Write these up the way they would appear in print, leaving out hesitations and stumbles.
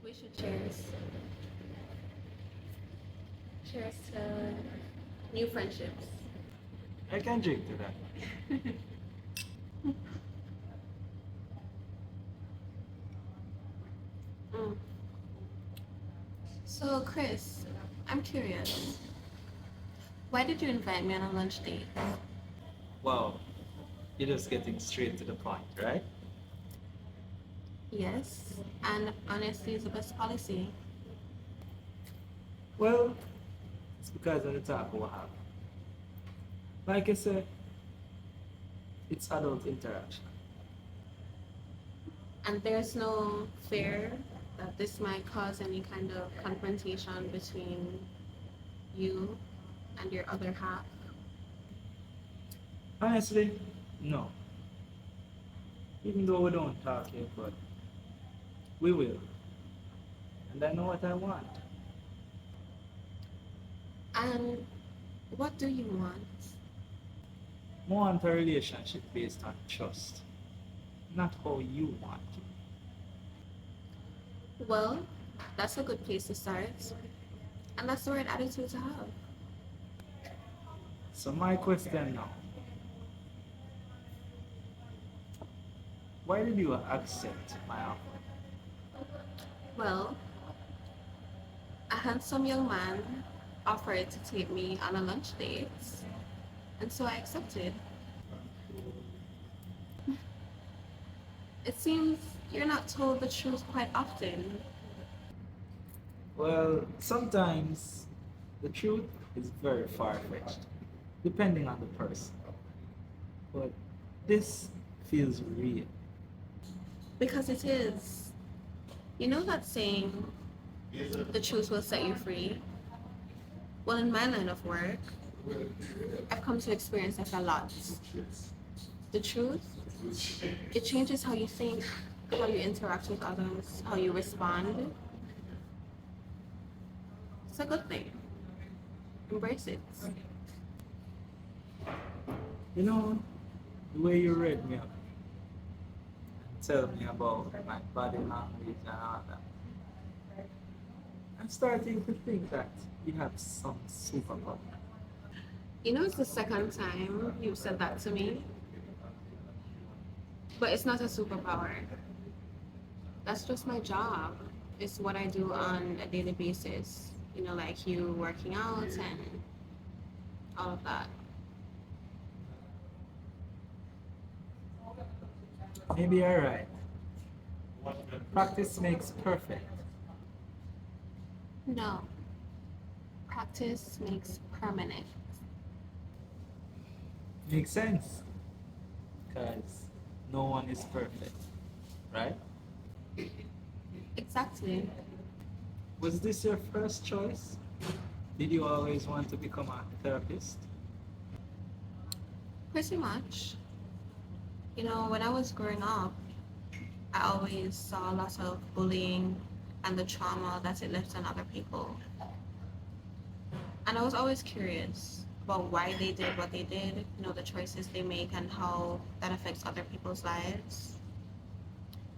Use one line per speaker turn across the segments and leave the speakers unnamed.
We should cheers. Cheers to new friendships.
I can drink to that.
Mm. So, Chris, I'm curious. Why did you invite me on a lunch date?
Wow, you're just getting straight to the point, right?
Yes, and honesty is the best policy.
Well, it's because of the talk we have. Like I said, it's adult interaction.
And there's no fear that this might cause any kind of confrontation between you and your other half.
Honestly, no. Even though we don't talk yet, but we will. And I know what I want.
And what do you want?
I want a relationship based on trust, not how you want it.
Well, that's a good place to start. And that's the right attitude to have.
So my question now, why did you accept my offer?
Well, a handsome young man offered to take me on a lunch date, and so I accepted. It seems you're not told the truth quite often.
Well, sometimes the truth is very far-fetched, depending on the person. But this feels real.
Because it is. You know that saying, the truth will set you free? Well, in my line of work, I've come to experience that a lot. The truth, it changes how you think, how you interact with others, how you respond. It's a good thing. Embrace it.
You know, the way you read me up, tell me about my body language and all that. I'm starting to think that you have some superpower.
You know, it's the second time you've said that to me, but it's not a superpower. That's just my job. It's what I do on a daily basis. You know, like you working out and all of that.
Maybe you're right. Practice makes perfect.
No, practice makes permanent.
Makes sense. Because no one is perfect, right?
Exactly.
Was this your first choice? Did you always want to become a therapist?
Pretty much. You know, when I was growing up, I always saw a lot of bullying and the trauma that it left on other people. And I was always curious about why they did what they did, you know, the choices they make and how that affects other people's lives.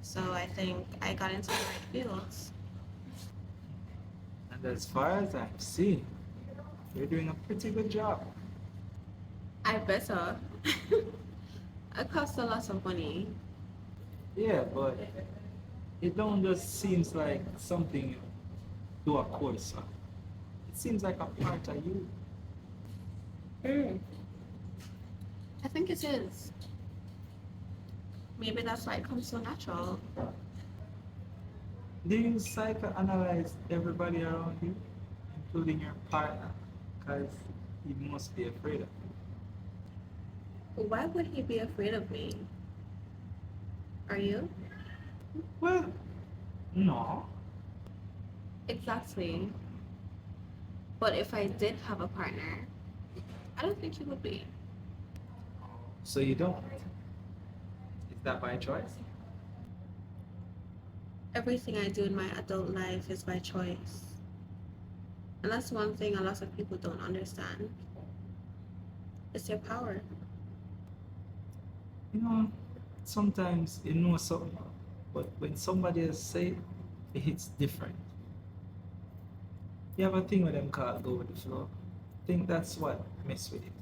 So I think I got into the right fields.
And as far as I've seen, you're doing a pretty good job.
I better. It costs a lot of money.
Yeah, but it don't just seems like something you do a course on. It seems like a part of you.
Mm, I think it is. Maybe that's why it comes so natural.
Do you psychoanalyze everybody around you, including your partner? Because he must be afraid of
Why would he be afraid of me? Are you?
you. Well, no.
Exactly. But if I did have a partner, I don't think he would be.
So you don't. Is that by choice?
Everything I do in my adult life is by choice. And that's one thing a lot of people don't understand. It's your power.
You know, sometimes you know something, but when somebody else say it, it hits different. You have a thing with them called go with the flow. I think that's what mess with it.